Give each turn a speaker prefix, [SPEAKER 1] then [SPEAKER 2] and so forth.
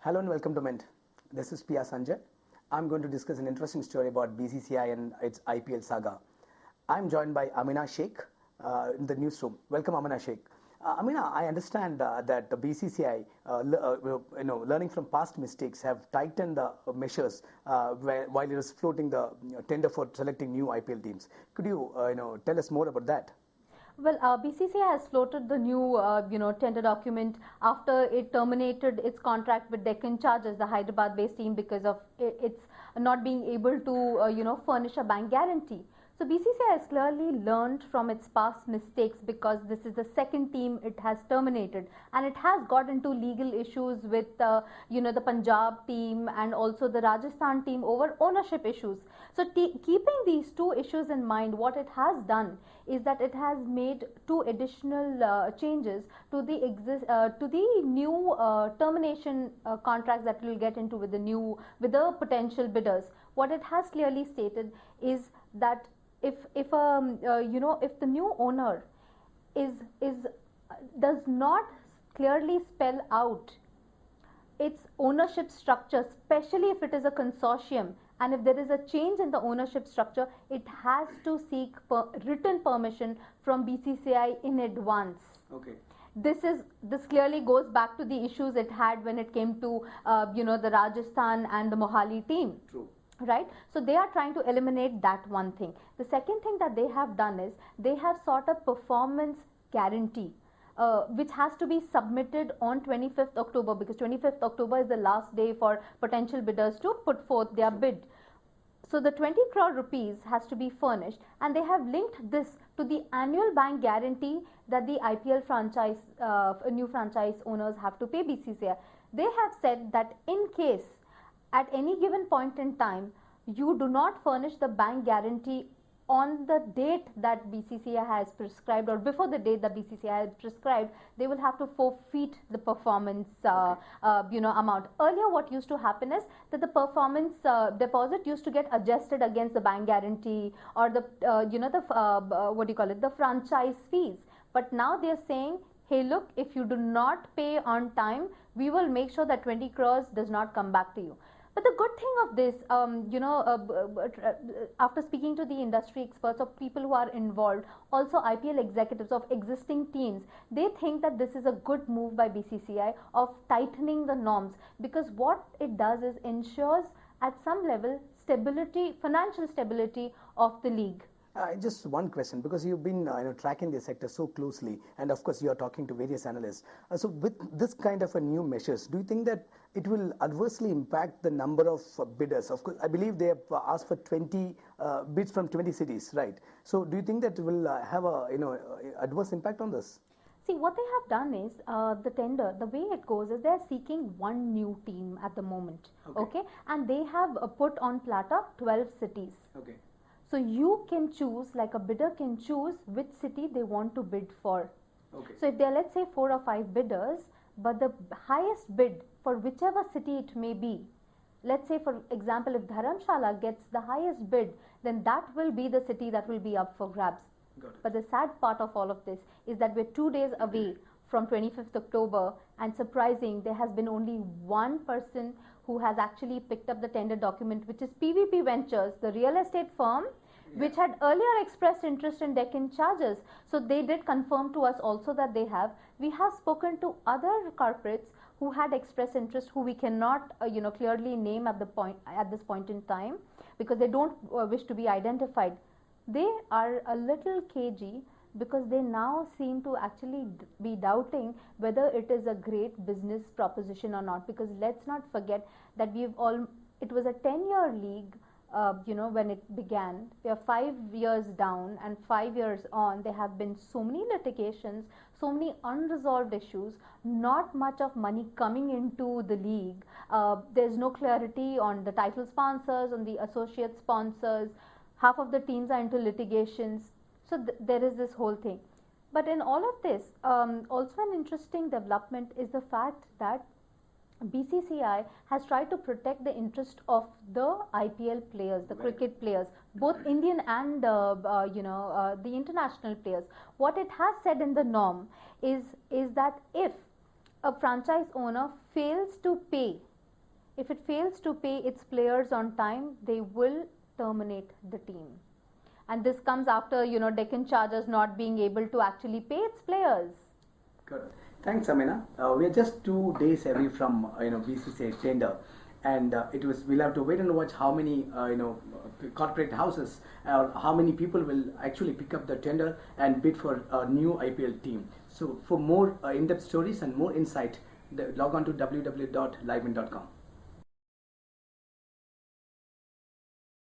[SPEAKER 1] Hello and welcome to Mint. This is Sanjai. I'm going to discuss an interesting story about BCCI and its IPL saga. I'm joined by Aminah Sheikh in the newsroom. Welcome, Aminah Sheikh. Aminah, I understand that the BCCI, learning from past mistakes, have tightened the measures while it is floating the tender for selecting new IPL teams. Could you, tell us more about that?
[SPEAKER 2] Well, BCCI has floated the new, tender document after it terminated its contract with Deccan Chargers, the Hyderabad-based team, because of its not being able to, furnish a bank guarantee. So BCCI has clearly learned from its past mistakes, because this is the second team it has terminated, and it has got into legal issues with, the Punjab team and also the Rajasthan team over ownership issues. So keeping these two issues in mind, what it has done is that it has made two additional changes to the new termination contracts that we will get into with the potential bidders. What it has clearly stated is that if the new owner does not clearly spell out its ownership structure, especially if it is a consortium, and if there is a change in the ownership structure, it has to seek written permission from BCCI in advance.
[SPEAKER 1] Okay.
[SPEAKER 2] This clearly goes back to the issues it had when it came to the Rajasthan and the Mohali team.
[SPEAKER 1] True.
[SPEAKER 2] Right, so they are trying to eliminate that one thing. The second thing that they have done is they have sought a performance guarantee, which has to be submitted on 25th October, because 25th October is the last day for potential bidders to put forth their bid. So the 20 crore rupees has to be furnished, and they have linked this to the annual bank guarantee that the IPL franchise, new franchise owners have to pay BCCI. They have said that in case at any given point in time you do not furnish the bank guarantee on the date that BCCI has prescribed, or before the date that BCCI has prescribed, they will have to forfeit the performance amount. Earlier what used to happen is that the performance deposit used to get adjusted against the bank guarantee or the the franchise fees. But now they are saying, hey, look, if you do not pay on time, we will make sure that 20 crores does not come back to you. But the good thing of this, after speaking to the industry experts or people who are involved, also IPL executives of existing teams, they think that this is a good move by BCCI of tightening the norms, because what it does is ensures at some level stability, financial stability of the league.
[SPEAKER 1] Just one question, because you've been tracking the sector so closely, and of course you are talking to various analysts. So with this kind of a new measures, do you think that it will adversely impact the number of bidders? Of course, I believe they have asked for 20 bids from 20 cities, right? So do you think that it will have a adverse impact on this?
[SPEAKER 2] See, what they have done is the tender, the way it goes is they are seeking one new team at the moment, okay? And they have put on platter 12 cities.
[SPEAKER 1] Okay.
[SPEAKER 2] So you can choose, like a bidder can choose which city they want to bid for.
[SPEAKER 1] Okay.
[SPEAKER 2] So if there are, let's say, 4 or 5 bidders, but the highest bid for whichever city it may be, let's say for example if Dharamshala gets the highest bid, then that will be the city that will be up for grabs.
[SPEAKER 1] Got it.
[SPEAKER 2] But the sad part of all of this is that we're 2 days away from 25th October, and surprising, there has been only one person who has actually picked up the tender document, which is PVP Ventures, the real estate firm, which had earlier expressed interest in Deccan Chargers. So they did confirm to us also that they have. We have spoken to other corporates who had expressed interest, who we cannot clearly name at this point in time, because they don't wish to be identified. They are a little cagey, because they now seem to actually be doubting whether it is a great business proposition or not, because let's not forget that it was a 10-year league when it began. We are 5 years down, and 5 years on, there have been so many litigations, so many unresolved issues, not much of money coming into the league. There's no clarity on the title sponsors, on the associate sponsors. Half of the teams are into litigations. So there is this whole thing. But in all of this, also an interesting development is the fact that BCCI has tried to protect the interest of the IPL players, the cricket players, both Indian and the international players. What it has said in the norm is that if a franchise owner fails to pay If it fails to pay its players on time, they will terminate the team. And this comes after, Deccan Chargers not being able to actually pay its players.
[SPEAKER 1] Good. Thanks, Aminah. We are just 2 days away from BCCI tender, and we'll have to wait and watch how many corporate houses or how many people will actually pick up the tender and bid for a new IPL team. So for more in-depth stories and more insight, log on to www.livein.com.